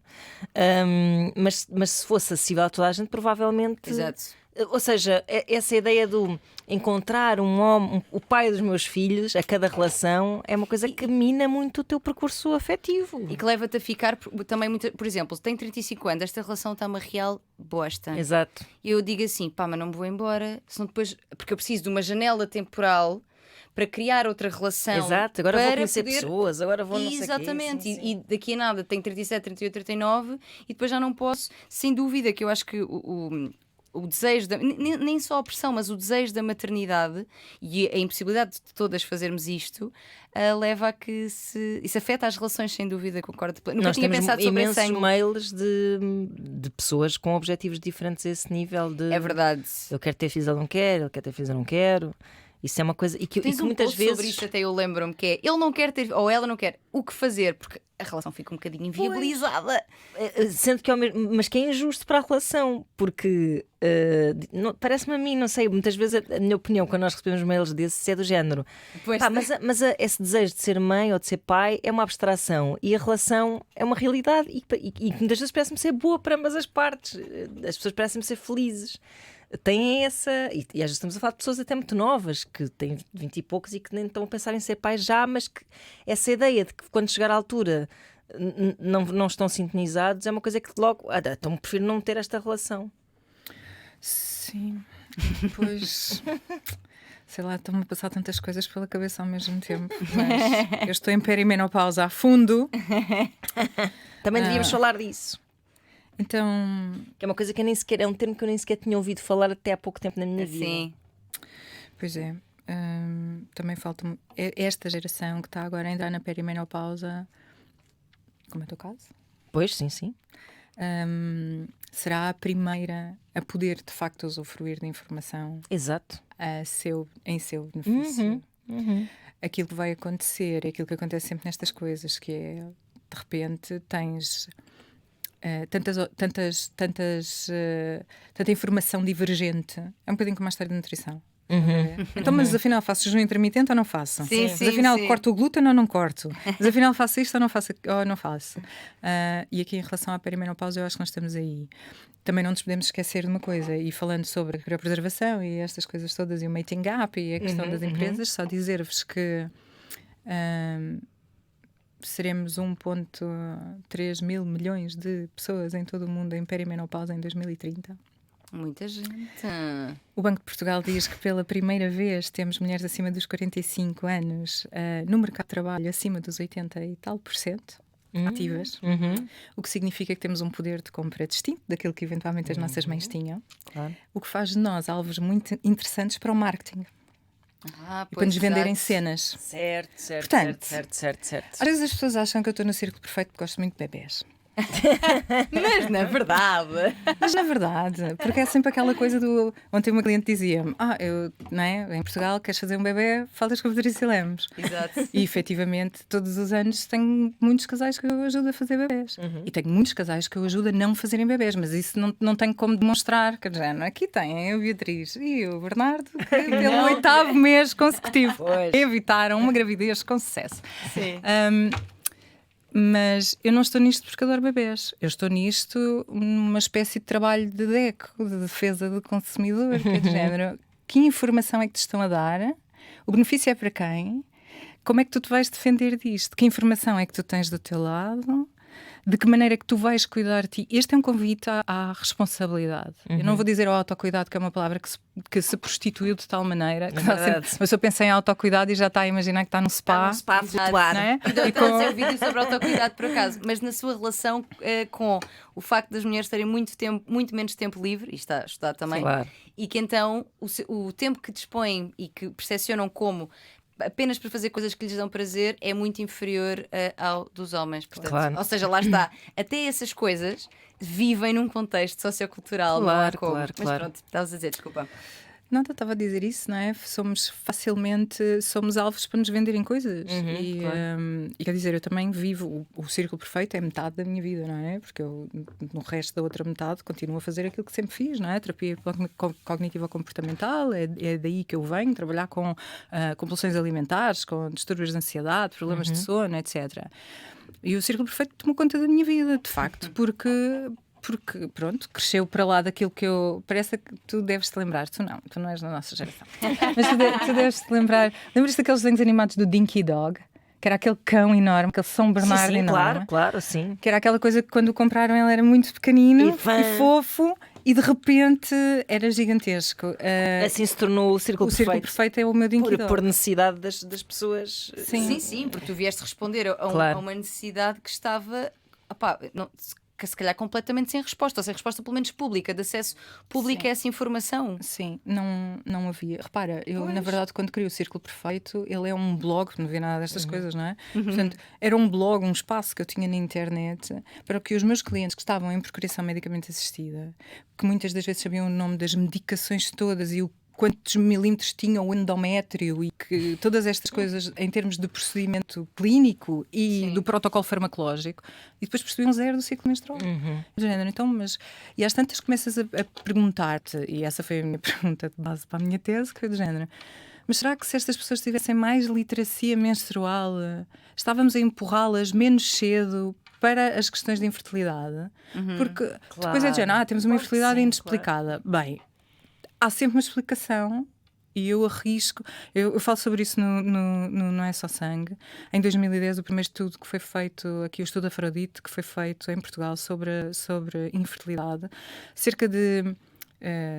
mas se fosse acessível a toda a gente, provavelmente. Exato. Ou seja, essa ideia do encontrar um homem, o pai dos meus filhos, a cada relação, é uma coisa que mina muito o teu percurso afetivo. E que leva-te a ficar também muito. Por exemplo, tem 35 anos, esta relação está uma real bosta. Exato. E eu digo assim, pá, mas não me vou embora, senão depois. Porque eu preciso de uma janela temporal para criar outra relação. Exato, agora vou para conhecer poder... pessoas, agora vou não sei o quê. Exatamente, Sim, sim. e daqui a nada tenho 37, 38, 39 e depois já não posso, sem dúvida, que eu acho que o desejo, nem só a pressão, mas o desejo da maternidade e a impossibilidade de todas fazermos isto leva a que isso afeta as relações, sem dúvida, concordo. Nunca Nós tinha temos pensado sobre imensos sangue. mails de pessoas com objetivos diferentes a esse nível de É verdade. eu quero ter filhos, ele não quer, ele quer ter filhos, eu não quero. Isso é uma coisa e que Tens muitas post vezes sobre isto, até eu lembro-me, que é ele não quer ter, ou ela não quer, o que fazer, porque a relação fica um bocadinho inviabilizada. sendo que mas que é injusto para a relação, porque parece-me a mim, não sei, muitas vezes a minha opinião quando nós recebemos mails desses é do género. Pois Pá, mas esse desejo de ser mãe ou de ser pai é uma abstração e a relação é uma realidade e muitas vezes parece-me ser boa para ambas as partes. As pessoas parecem-me ser felizes. Têm essa. E às vezes estamos a falar de pessoas até muito novas que têm 20 e poucos e que nem estão a pensar em ser pais já, mas que essa ideia de que quando chegar à altura não estão sintonizados é uma coisa que logo. Então prefiro não ter esta relação. Sim, depois. Sei lá, estão-me a passar tantas coisas pela cabeça ao mesmo tempo. Mas eu estou em perimenopausa a fundo. Também devíamos falar disso. Então. Que é uma coisa que eu nem sequer. É um termo que eu nem sequer tinha ouvido falar até há pouco tempo na minha vida. Sim. Pois é. Também falta esta geração que está agora a entrar na perimenopausa, como é o teu caso? Pois, sim. Será a primeira a poder de facto usufruir de informação Exato. em seu benefício. Uhum. Aquilo que vai acontecer, aquilo que acontece sempre nestas coisas, que é de repente tens tanta informação divergente. É um bocadinho como a história da nutrição. Então, mas afinal faço jejum intermitente ou não faço? Sim, Mas sim, afinal sim. corto o glúten ou não corto? Mas afinal faço isto ou não faço? E aqui em relação à perimenopausa eu acho que nós estamos aí. Também não nos podemos esquecer de uma coisa, e falando sobre a criopreservação e estas coisas todas e o mating gap e a questão das empresas, só dizer-vos que seremos 1,3 mil milhões de pessoas em todo o mundo em perimenopausa em 2030. Muita gente. O Banco de Portugal diz que pela primeira vez temos mulheres acima dos 45 anos no mercado de trabalho acima dos 80 e tal % ativas, o que significa que temos um poder de compra distinto daquilo que eventualmente as nossas mães tinham, Claro. o que faz de nós alvos muito interessantes para o marketing e para nos venderem cenas. Certo. Portanto, certo. Às vezes as pessoas acham que eu estou no círculo perfeito porque gosto muito de bebés. Mas na verdade. Mas na verdade, porque é sempre aquela coisa do. Ontem uma cliente dizia-me: eu, não é? Em Portugal, queres fazer um bebê, faltas com a Patrícia Lemos. Exato. E efetivamente, todos os anos tenho muitos casais que eu ajudo a fazer bebés. E tenho muitos casais que eu ajudo a não fazerem bebés, mas isso não tenho como demonstrar. Quer dizer, aqui tem a Beatriz e o Bernardo, que pelo 8º mês consecutivo evitaram uma gravidez com sucesso. Sim. Mas eu não estou nisto porque adoro bebés. Eu estou nisto numa espécie de trabalho de DECO, de defesa do consumidor, que é de género. Que informação é que te estão a dar? O benefício é para quem? Como é que tu te vais defender disto? Que informação é que tu tens do teu lado? De que maneira é que tu vais cuidar de ti? Este é um convite à responsabilidade. Eu não vou dizer ao autocuidado, que é uma palavra que se prostituiu de tal maneira que mas eu pensei em autocuidado e já está a imaginar que está num spa. Spa a flutuar. Não é? E com um vídeo sobre autocuidado, por acaso, mas na sua relação com o facto das mulheres terem muito menos tempo livre, e está estudado também, Claro. e que então o tempo que dispõem e que percepcionam como apenas para fazer coisas que lhes dão prazer é muito inferior ao dos homens. Portanto, Claro. ou seja, lá está. Até essas coisas vivem num contexto sociocultural. Não há Claro, como. claro, Mas claro. pronto, estavas a dizer, desculpa. Nada, estava a dizer isso, não é? Somos alvos para nos venderem coisas. E quer dizer, eu também vivo, o círculo perfeito é metade da minha vida, não é? Porque eu, no resto da outra metade, continuo a fazer aquilo que sempre fiz, não é? Terapia cognitivo-comportamental, é daí que eu venho, trabalhar com compulsões alimentares, com distúrbios de ansiedade, problemas de sono, etc. E o círculo perfeito tomou conta da minha vida, de facto, porque pronto, cresceu para lá daquilo que eu... Parece que tu deves-te lembrar, tu não és da nossa geração. Mas tu deves-te lembrar... Lembras-te daqueles desenhos animados do Dinky Dog? Que era aquele cão enorme, aquele São Bernardo sim, enorme. claro, sim. Que era aquela coisa que quando o compraram ele era muito pequenino e fofo e de repente era gigantesco. Assim se tornou o círculo O perfeito. círculo perfeito é o meu Dinky Dog. Por necessidade das pessoas. Sim, porque tu vieste responder a uma necessidade que estava... que se calhar completamente sem resposta, ou sem resposta pelo menos pública, de acesso público a essa informação. Sim, não havia. Repara, eu na verdade quando criei o Círculo Perfeito, ele é um blog, não havia nada destas coisas, não é? Portanto, era um blog, um espaço que eu tinha na internet para que os meus clientes que estavam em procriação medicamente assistida, que muitas das vezes sabiam o nome das medicações todas e quantos milímetros tinha o endométrio e que todas estas coisas em termos de procedimento clínico e do protocolo farmacológico, e depois percebiam zero do ciclo menstrual. Do género, então, e às tantas começas a perguntar-te, e essa foi a minha pergunta de base para a minha tese, que foi do género: mas será que se estas pessoas tivessem mais literacia menstrual, estávamos a empurrá-las menos cedo para as questões de infertilidade? Porque depois é de género, temos uma infertilidade inexplicada. Bem, há sempre uma explicação e eu arrisco. Eu falo sobre isso no Não É Só Sangue. Em 2010, o primeiro estudo que foi feito, aqui o estudo Afrodite, que foi feito em Portugal sobre infertilidade, cerca de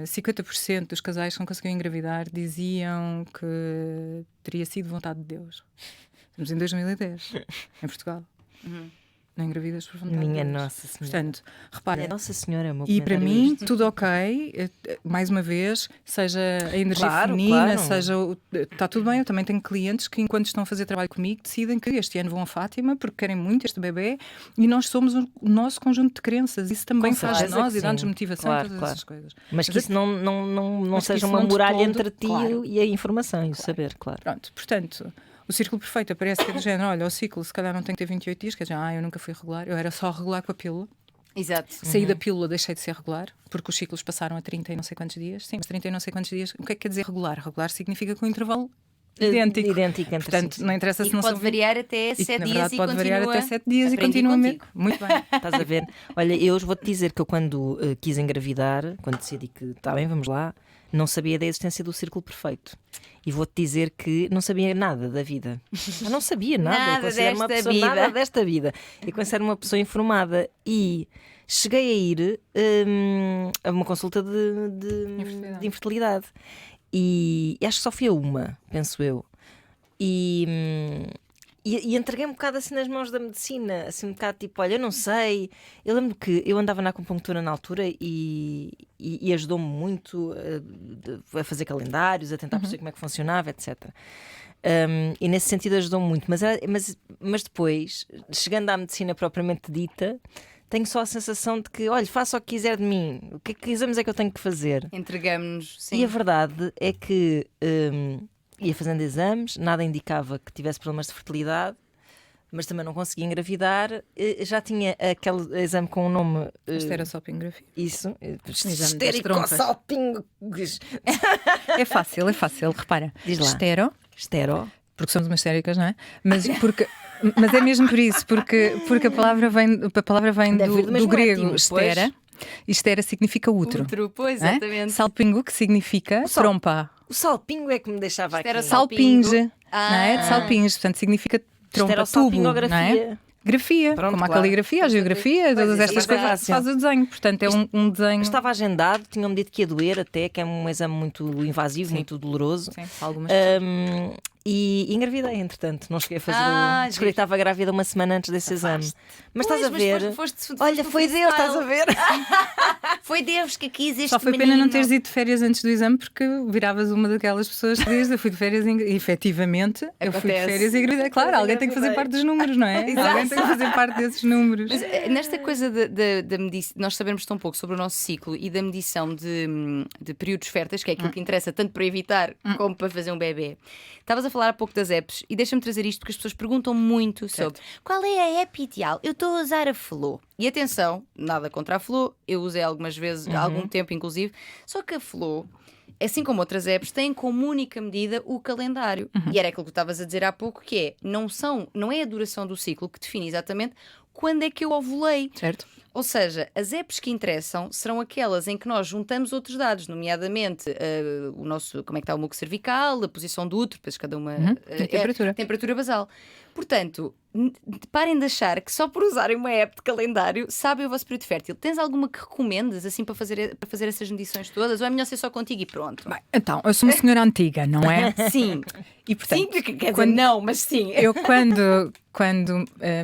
50% dos casais que não conseguiam engravidar diziam que teria sido vontade de Deus. Estamos em 2010, em Portugal. Não engravidas por vontade Minha de Deus. Nossa Senhora. Portanto, repara, Nossa Senhora, meu e para comentário mim, tudo ok. Mais uma vez, seja a energia Claro, feminina, claro. seja. Está tudo bem. Eu também tenho clientes que, enquanto estão a fazer trabalho comigo, decidem que este ano vão a Fátima porque querem muito este bebê e nós somos o nosso conjunto de crenças. Isso também Com faz de certeza nós que e dá-nos sim. motivação Claro, e todas claro. essas coisas. Mas que isso não mas que seja isso uma não de muralha todo, entre ti claro. e a informação e o saber, claro. Pronto, portanto, o círculo perfeito aparece que é do género: olha, o ciclo se calhar não tem que ter 28 dias, quer dizer, eu nunca fui regular, eu era só regular com a pílula. Exato. Saí da pílula, deixei de ser regular, porque os ciclos passaram a 30 e não sei quantos dias. Sim, mas 30 e não sei quantos dias, o que é que quer dizer regular? Regular significa com um intervalo idêntico. Idêntico entre Portanto, si. não interessa E se que não pode são variar até 7 na dias verdade, e pode continua. variar até 7 dias e Aprendi continua contigo. mesmo. Muito bem. Estás a ver? Olha, eu vou-te dizer que eu quando quis engravidar, quando decidi que está bem, vamos lá, não sabia da existência do círculo perfeito. E vou-te dizer que não sabia nada da vida. Eu não sabia nada. Nada Eu considero uma desta pessoa vida. nada desta vida. Eu considero uma pessoa informada e cheguei a ir a uma consulta de infertilidade. E acho que só fui a uma, penso eu. E entreguei um bocado assim nas mãos da medicina, assim um bocado tipo, olha, eu não sei. Eu lembro que eu andava na acupuntura na altura e ajudou-me muito a fazer calendários, a tentar perceber como é que funcionava, etc. E nesse sentido ajudou-me muito. Mas depois, chegando à medicina propriamente dita, tenho só a sensação de que, olha, faça o que quiser de mim, o que exames é que eu tenho que fazer? Entregamos-nos, sim. E a verdade é que ia fazendo exames, nada indicava que tivesse problemas de fertilidade, mas também não conseguia engravidar. Já tinha aquele exame com o nome. Esterossalpingografia. Isso, das histérico trompas. salpingo. É fácil, repara. Diz lá. Estero. Porque somos umas histéricas, não é? Mas é mesmo por isso, porque a palavra vem Deve vir do do mesmo grego latim, estera. E estera significa útero. Útero, pois, não é? exatamente. Salpingo, que significa trompa. O salpingo é que me deixava aqui. Salpinge, não é? De salpinge, portanto significa trompa, tubo, não é? Grafia, Pronto, como a claro. caligrafia, a geografia, Pois, todas isso estas é coisas fácil. faz o desenho. Portanto, é um desenho. Estava agendado, tinham-me dito que ia doer até, que é um exame muito invasivo, muito doloroso. Sim, algumas. E engravidei, entretanto. Não cheguei a fazer Ah, descobri que estava grávida uma semana antes desse exame. Mas Pois, estás a mas ver? Olha, no foi Deus, freestyle. estás a ver? Foi Deus que quis este Só foi menino. pena não teres ido de férias antes do exame, porque viravas uma daquelas pessoas que diz: eu fui de férias e efetivamente eu fui de Acontece. férias e engravidei. Claro, alguém tem que fazer parte dos números, não é? Exato. Alguém tem que fazer parte desses números. Mas, nesta coisa da medição, nós sabemos tão pouco sobre o nosso ciclo e da medição de períodos férteis, que é aquilo que interessa tanto para evitar como para fazer um bebê. Estavas a falar há pouco das apps e deixa-me trazer isto porque as pessoas perguntam muito sobre qual é a app ideal. Eu estou a usar a Flow. E atenção, nada contra a Flow, eu usei algumas vezes, há algum tempo inclusive, só que a Flow, assim como outras apps, têm como única medida o calendário. E era aquilo que tu estavas a dizer há pouco, que é, não é a duração do ciclo que define exatamente quando é que eu ovulei. Certo? Ou seja, as apps que interessam serão aquelas em que nós juntamos outros dados, nomeadamente o nosso, como é que está o muco cervical, a posição do útero, depois cada uma E a temperatura. temperatura basal. Portanto, parem de achar que só por usarem uma app de calendário sabem o vosso período fértil. Tens alguma que recomendas assim para fazer essas medições todas? Ou é melhor ser só contigo e pronto? Bem, então, eu sou uma senhora antiga, não é? Sim. E portanto, Sim, quer dizer, não, mas sim. eu quando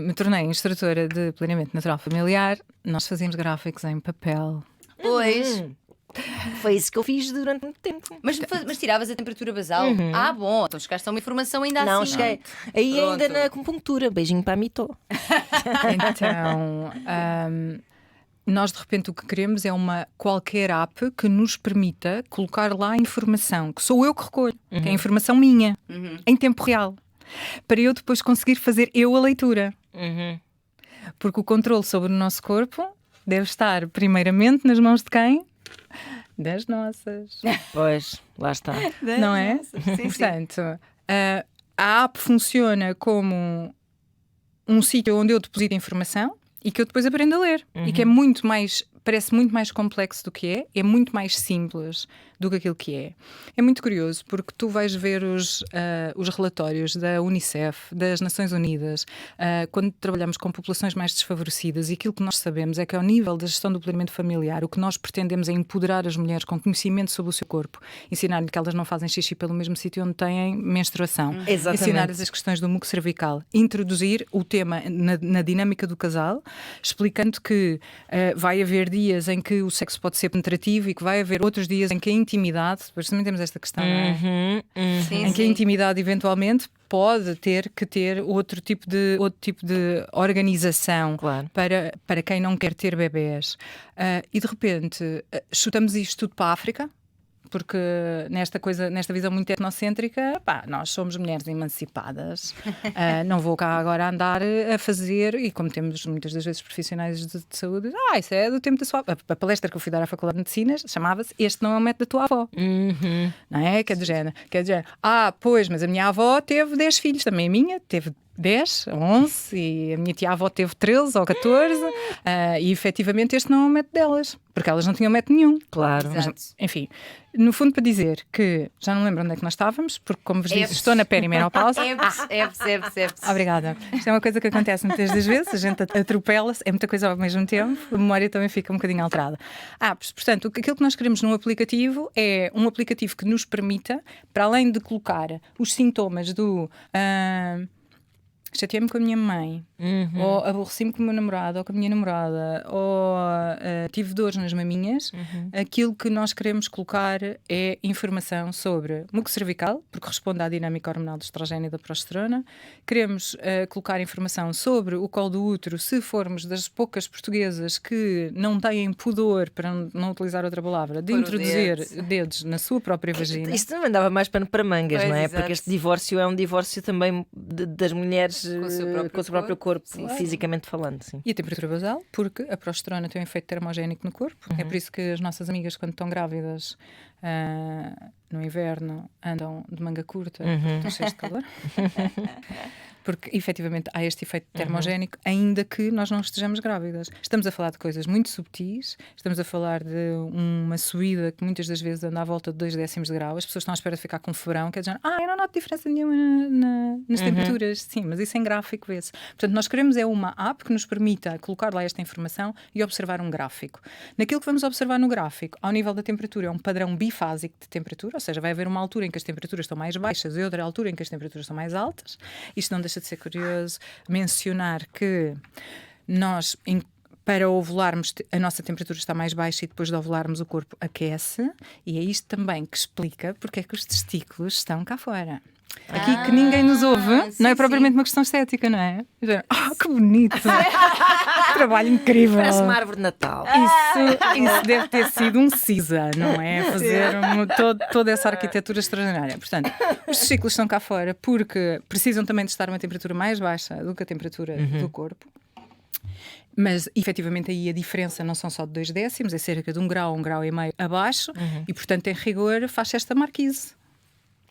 me tornei instrutora de planeamento natural familiar, nós fazíamos gráficos em papel. Pois. Foi isso que eu fiz durante muito tempo. Mas tiravas a temperatura basal? Ah, bom, então chegaste a uma informação ainda Não, assim. cheguei. Aí Pronto. ainda na acupuntura. Beijinho para a Mitó. Então, nós de repente o que queremos é qualquer app que nos permita colocar lá a informação, que sou eu que recolho, que é a informação minha, em tempo real, para eu depois conseguir fazer eu a leitura. Porque o controle sobre o nosso corpo deve estar primeiramente nas mãos de quem? Das nossas. Pois, lá está. Não é? Sim, Portanto, a app funciona como um sítio onde eu deposito a informação e que eu depois aprendo a ler. E que é muito mais, parece muito mais complexo do que é muito mais simples do que aquilo que é. É muito curioso porque tu vais ver os relatórios da Unicef, das Nações Unidas, quando trabalhamos com populações mais desfavorecidas, e aquilo que nós sabemos é que ao nível da gestão do planeamento familiar, o que nós pretendemos é empoderar as mulheres com conhecimento sobre o seu corpo, ensinar-lhe que elas não fazem xixi pelo mesmo sítio onde têm menstruação, Exatamente. ensinar-lhes as questões do muco cervical, introduzir o tema na dinâmica do casal, explicando que vai haver dias em que o sexo pode ser penetrativo e que vai haver outros dias em que a intimidade, depois também temos esta questão, não é? Sim, Em que a intimidade eventualmente pode ter que ter outro tipo de organização, Claro. para quem não quer ter bebés. E de repente chutamos isto tudo para a África. Porque nesta visão muito etnocêntrica, nós somos mulheres emancipadas, não vou cá agora andar a fazer, e como temos muitas das vezes profissionais de saúde, isso é do tempo da sua... A palestra que eu fui dar à Faculdade de Medicinas chamava-se "Este não é o método da tua avó". Não é? Que é do género. Pois, mas a minha avó teve 10 filhos, também a minha teve 10, 11, e a minha tia-avó teve 13 ou 14, e efetivamente este não é o método delas, porque elas não tinham método nenhum. Claro. Mas, enfim, no fundo, para dizer que já não lembro onde é que nós estávamos, porque, como vos disse, estou na perimenopausa. Apps. Obrigada. Isto é uma coisa que acontece muitas das vezes, a gente atropela-se, é muita coisa ao mesmo tempo, a memória também fica um bocadinho alterada. Portanto, aquilo que nós queremos num aplicativo é um aplicativo que nos permita, para além de colocar os sintomas do... chateei-me com a minha mãe, ou aborreci-me com o meu namorado, ou com a minha namorada, ou tive dores nas maminhas, aquilo que nós queremos colocar é informação sobre muco cervical, porque responde à dinâmica hormonal do estrogênio e da progesterona. Queremos colocar informação sobre o colo do útero, se formos das poucas portuguesas que não têm pudor, para não utilizar outra palavra, de introduzir dedos na sua própria vagina. Isso também dava mais pano para mangas, Pois, não é? exato. Porque este divórcio é um divórcio também das mulheres com o seu próprio corpo, fisicamente falando. Sim. E a temperatura basal, porque a progesterona tem um efeito termogénico no corpo. É por isso que as nossas amigas, quando estão grávidas no inverno, andam de manga curta, porque estão cheias de calor. porque efetivamente há este efeito termogénico, ainda que nós não estejamos grávidas. Estamos a falar de coisas muito subtis, estamos a falar de uma subida que muitas das vezes anda à volta de 2 décimos de grau. As pessoas estão à espera de ficar com febrão, quer dizer, eu não noto diferença nenhuma nas temperaturas. Sim, mas isso em gráfico vê-se. Portanto, nós queremos é uma app que nos permita colocar lá esta informação e observar um gráfico. Naquilo que vamos observar no gráfico, ao nível da temperatura, é um padrão bifásico de temperatura, ou seja, vai haver uma altura em que as temperaturas estão mais baixas e outra altura em que as temperaturas estão mais altas. Isto não deixa de ser curioso mencionar que nós, para ovularmos, a nossa temperatura está mais baixa e depois de ovularmos o corpo aquece, e é isto também que explica porque é que os testículos estão cá fora. Aqui que ninguém nos ouve, sim, não é propriamente uma questão estética, não é? Que bonito! Trabalho incrível! Parece uma árvore de Natal. Isso deve ter sido um CISA, não é? Fazer toda essa arquitetura extraordinária. Portanto, os testículos estão cá fora porque precisam também de estar a uma temperatura mais baixa do que a temperatura do corpo. Mas, efetivamente, aí a diferença não são só de 2 décimos, é cerca de 1 grau, 1,5 graus abaixo, e, portanto, em rigor, faz esta marquise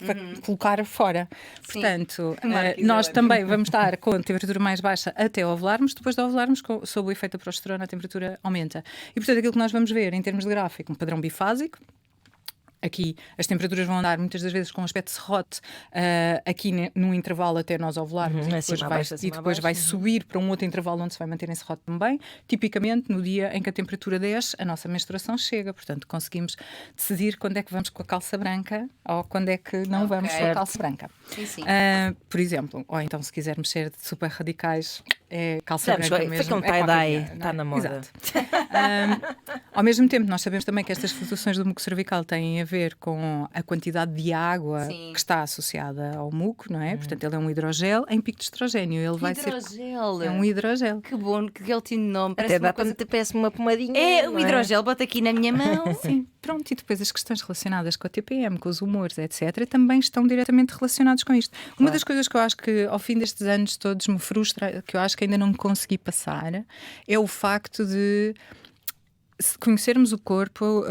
para colocar fora. Sim. Portanto, nós também vamos estar com a temperatura mais baixa até ovularmos. Depois de ovularmos, sob o efeito da progesterona, a temperatura aumenta. E, portanto, aquilo que nós vamos ver em termos de gráfico, um padrão bifásico. Aqui as temperaturas vão andar muitas das vezes com um aspecto serrote, aqui no intervalo até nós ovularmos, e depois vai subir para um outro intervalo onde se vai manter em serrote também. Tipicamente, no dia em que a temperatura desce, a nossa menstruação chega. Portanto, conseguimos decidir quando é que vamos com a calça branca ou quando é que não vamos com a calça branca. Sim. Por exemplo, ou então se quisermos ser super radicais, é calça branca mesmo. Fica um tie-dye, está na moda. Ao mesmo tempo, nós sabemos também que estas flutuações do muco cervical têm a ver com a quantidade de água que está associada ao muco, não é? Portanto, ele é um hidrogel em pico de estrogênio. Ele vai ser é um hidrogel. Que bom, que ele tinha nome. Até dá para meter uma pomadinha. O hidrogel, bota aqui na minha mão. Sim, pronto. E depois as questões relacionadas com a TPM, com os humores, etc., também estão diretamente relacionados com isto. Uma das coisas que eu acho que ao fim destes anos todos me frustra, que eu acho que ainda não consegui passar, é o facto de conhecermos o corpo,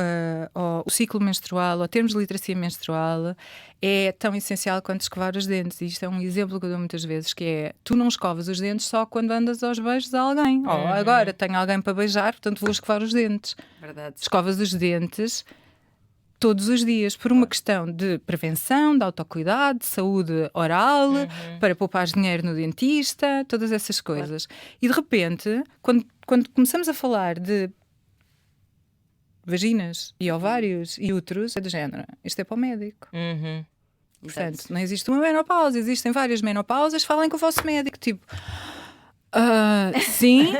o ciclo menstrual, ou termos literacia menstrual, é tão essencial quanto escovar os dentes. E isto é um exemplo que eu dou muitas vezes, que é, tu não escovas os dentes só quando andas aos beijos a alguém. Ou agora tenho alguém para beijar, portanto vou escovar os dentes. Verdade. Escovas os dentes todos os dias, por uma questão de prevenção, de autocuidado, de saúde oral, para poupar dinheiro no dentista, todas essas coisas. E de repente, quando começamos a falar de vaginas e ovários e úteros, é do género, isto é para o médico. Portanto, não existe uma menopausa, existem várias menopausas, falem com o vosso médico, tipo... sim,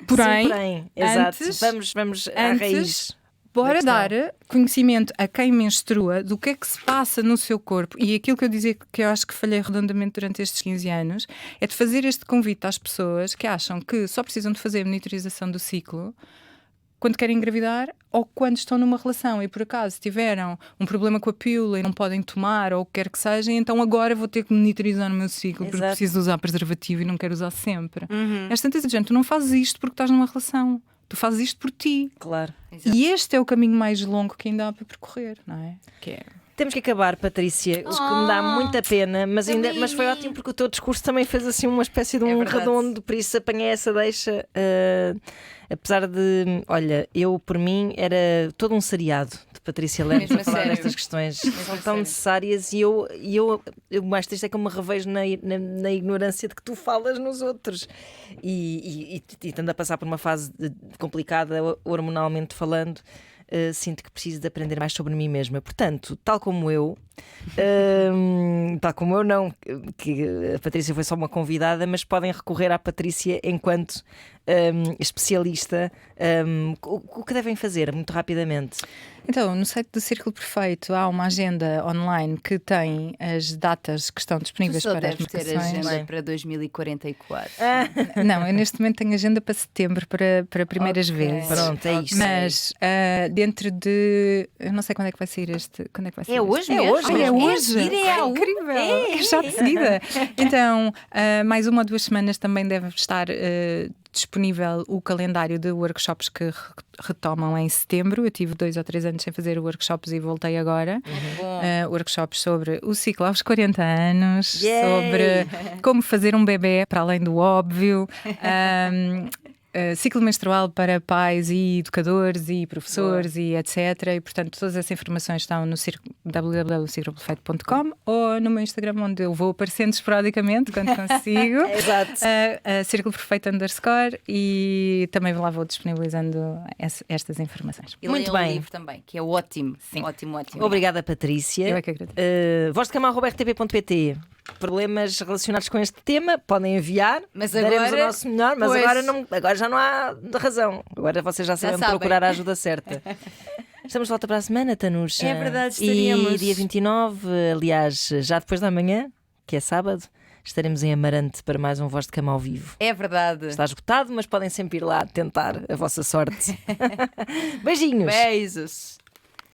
porém, exato. Antes, Vamos à raiz. Bora dar conhecimento a quem menstrua do que é que se passa no seu corpo. E aquilo que eu dizia que eu acho que falhei redondamente durante estes 15 anos é de fazer este convite às pessoas que acham que só precisam de fazer a monitorização do ciclo quando querem engravidar ou quando estão numa relação e por acaso tiveram um problema com a pílula e não podem tomar ou o que quer que seja, então agora vou ter que monitorizar no meu ciclo porque preciso usar preservativo e não quero usar sempre. Às tantas, gente, tu não fazes isto porque estás numa relação. Tu fazes isto por ti. Claro. E este é o caminho mais longo que ainda há para percorrer, não é? Que é... Temos que acabar, Patrícia, que me dá muita pena, mas foi ótimo porque o teu discurso também fez assim uma espécie de um redondo, por isso apanhei essa deixa. Apesar de, olha, eu por mim era todo um seriado de Patrícia Lemos para falar destas questões. São tão necessárias e eu mais triste é que eu me revejo na ignorância de que tu falas nos outros. E estando a passar por uma fase complicada, hormonalmente falando, sinto que preciso de aprender mais sobre mim mesma. Portanto, tal como eu não, que a Patrícia foi só uma convidada, mas podem recorrer à Patrícia enquanto especialista. O que devem fazer, muito rapidamente? Então, no site do Círculo Perfeito há uma agenda online que tem as datas que estão disponíveis para as marcações. Ter agenda para 2044. Não, eu neste momento tenho agenda para setembro, para primeiras vezes. Pronto, é isso. Mas dentro de... Eu não sei quando é que vai sair este... Quando é que vai sair hoje este? mesmo? É hoje? É incrível! É já de seguida. Então, mais 1 ou 2 semanas também deve estar disponível o calendário de workshops que retomam em setembro. Eu tive 2 ou 3 anos sem fazer workshops e voltei agora. Workshops sobre o ciclo aos 40 anos, sobre como fazer um bebê para além do óbvio. Ciclo menstrual para pais e educadores e professores e etc. E portanto todas essas informações estão no www.cicloperfeito.com ou no meu Instagram, onde eu vou aparecendo esporadicamente quando consigo. Exato. Círculo Perfeito _ e também lá vou disponibilizando estas informações. E Muito leiam bem. o livro também, que é ótimo. Sim. Ótimo. Obrigada, Patrícia. Eu é que agradeço. vozdecama@rtp.pt. Problemas relacionados com este tema podem enviar, Mas daremos agora, o nosso melhor, mas pois. agora já não há razão. Agora vocês já sabem sabem. procurar a ajuda certa. Estamos de volta para a semana, Tanuxa. É verdade, E estaremos. dia 29, aliás, já depois da manhã, que é sábado, estaremos em Amarante para mais um Voz de Cama ao vivo. É verdade. Está esgotado, mas podem sempre ir lá tentar a vossa sorte. Beijinhos. Beijos.